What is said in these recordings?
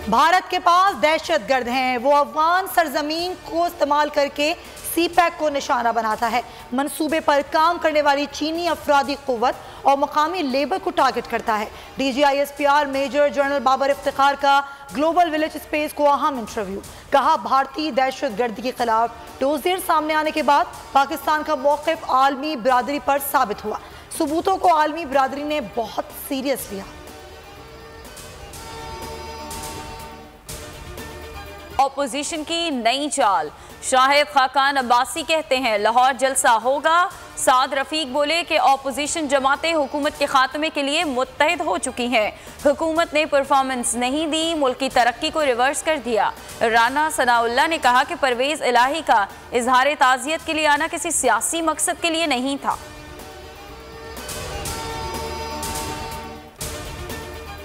भारत के पास दहशतगर्द हैं, वो अफगान सरजमीन को इस्तेमाल करके सीपैक को निशाना बनाता है। मंसूबे पर काम करने वाली चीनी अफरादी कुव्वत और मकामी लेबर को टारगेट करता है। DGISPR major general Babar Iftikhar का ग्लोबल विलेज स्पेस को अहम इंटरव्यू। कहा, भारतीय दहशतगर्दी के खिलाफ डोजियर सामने आने के बाद पाकिस्तान का मौक़िफ़ आलमी बिरादरी पर साबित हुआ। सबूतों को आलमी बिरादरी ने बहुत सीरियस लिया। ऑपोजिशन की नई चाल। शाहिद खाकान अब्बासी कहते हैं लाहौर जलसा होगा। साद रफीक बोले कि ऑपोजिशन जमातें हुकूमत के खात्मे के लिए मुत्तहिद हो चुकी हैं। हुकूमत ने परफॉर्मेंस नहीं दी, मुल्क की तरक्की को रिवर्स कर दिया। राना सनाउल्लाह ने कहा कि परवेज इलाही का इजहार ताज़ियत के लिए आना किसी सियासी मकसद के लिए नहीं था।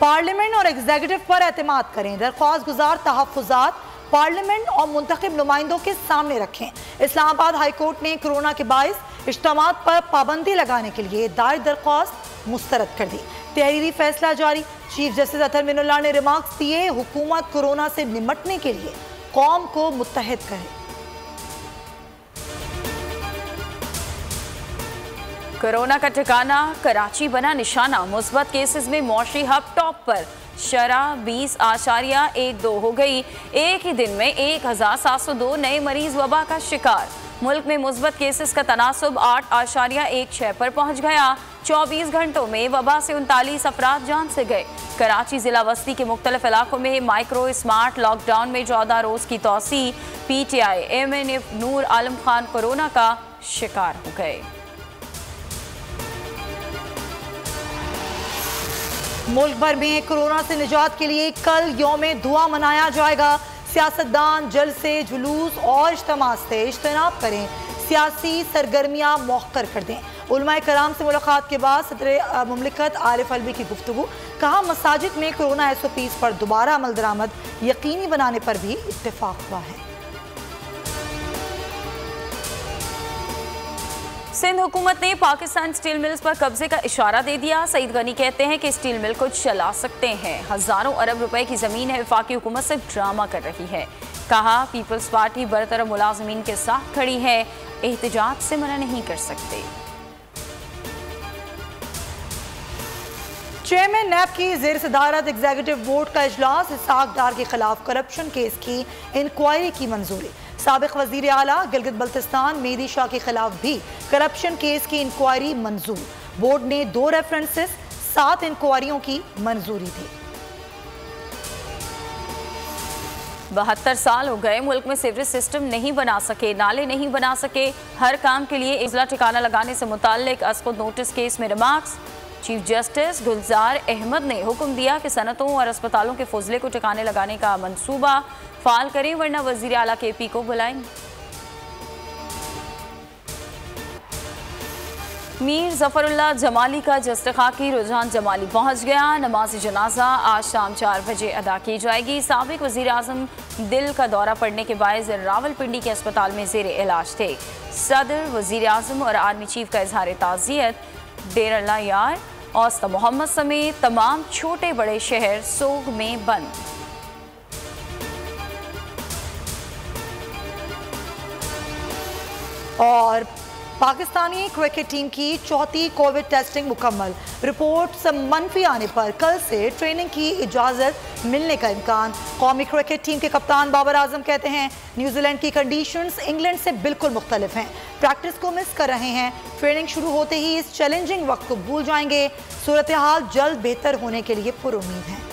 पार्लियामेंट और एग्जीक्यूटिव पर एतमाद करें। दरख्वास्त गुजार तहफ़्फ़ुज़ात पार्लियामेंट और मुंतखब नुमाइंदों के सामने रखें। इस्लामाबाद हाई कोर्ट ने कोरोना के बाइस इज्तिमात पर पाबंदी लगाने के लिए दायर दरख्वास्त मुस्तरद कर दी। तहरीरी फैसला जारी। चीफ जस्टिस अतहर मिनुल्लाह ने रिमार्क्स दिए, हुकूमत कोरोना से निमटने के लिए कौम को मुत्तहिद करे। कोरोना का ठिकाना कराची बना निशाना। मुस्बत केसेस में मौशी हब टॉप पर। शरह 20.12 हो गई। एक ही दिन में 1702 नए मरीज वबा का शिकार। मुल्क में मुस्बत केसेस का तनासुब 8.16 पर पहुंच गया। 24 घंटों में वबा से 39 अफराद जान से गए। कराची जिला वस्ती के मुख्तलिफ इलाकों में माइक्रो स्मार्ट लॉकडाउन में 14 रोज की तोसी। PTI MNF Noor Alam Khan corona का शिकार हो गए। मुल्क भर में कोरोना से निजात के लिए कल यौम दुआ मनाया जाएगा। सियासतदान जलसे, जुलूस और इज्तिमा से इज्तनाब करें। सियासी सरगर्मियाँ मौखर कर दें। उलमाए कराम से मुलाकात के बाद सदर मुमलिकत आरिफ अलवी की गुफ्तगू। कहा, मसाजिद में कोरोना SOPs पर दोबारा अमल दरामद यकीनी बनाने पर भी इत्तेफाक हुआ है। सिंध हुकूमत ने पाकिस्तान स्टील मिल्स पर कब्जे का इशारा दे दिया। सईद गनी कहते हैं कि स्टील मिल को चला सकते हैं। हजारों अरब रुपए की जमीन है, वफाकी हुकूमत से ड्रामा कर रही है। कहा, पीपल्स पार्टी बरतरफ मुलाजमीन के साथ खड़ी है, एहतजाज से मना नहीं कर सकते। चेयरमैन नैब की ज़ेर सदारत एग्जीक्यूटिव बोर्ड का इजलास। इसहाक डार के खिलाफ करप्शन केस की इंक्वायरी की मंजूरी। साबिक वजीर आला गिलगित बल्तिस्तान मेहदी शाह के खिलाफ भी करप्शन केस की इंक्वायरी मंजूर। बोर्ड ने 2 रेफरेंसेस 7 इंक्वायरियों की मंजूरी दी। 72 साल हो गए, मुल्क में सीवरेज सिस्टम नहीं बना सके, नाले नहीं बना सके। हर काम के लिए इजला ठिकाना लगाने से मुताल्लिक अस्कुद नोटिस केस में रिमार्क्स। चीफ जस्टिस गुलजार अहमद ने हुक्म दिया कि सनतों और अस्पतालों के फजले को ठिकाने लगाने का मंसूबा फाल करें, वरना वजीर आला KP को बुलाएंगे। मीर जफरुल्लाह जमाली का जस्तखाकी रुझान जमाली पहुंच गया। नमाज जनाजा आज शाम 4 बजे अदा की जाएगी। साबिक वजीर आजम दिल का दौरा पड़ने के बायस रावलपिंडी के अस्पताल में जेर इलाज थे। सदर, वजीर आजम और आर्मी चीफ का इजहार ताज़ियत। डेरा यार, औस्ता मोहम्मद समेत तमाम छोटे बड़े शहर सोग में बंद। और पाकिस्तानी क्रिकेट टीम की चौथी कोविड टेस्टिंग मुकम्मल। रिपोर्ट्स मनफी आने पर कल से ट्रेनिंग की इजाज़त मिलने का इम्कान। कौमी क्रिकेट टीम के कप्तान बाबर आजम कहते हैं, न्यूजीलैंड की कंडीशंस इंग्लैंड से बिल्कुल मुख्तलिफ हैं। प्रैक्टिस को मिस कर रहे हैं। ट्रेनिंग शुरू होते ही इस चैलेंजिंग वक्त को भूल जाएंगे। सूरत हाल जल्द बेहतर होने के लिए पुरुम्मीद हैं।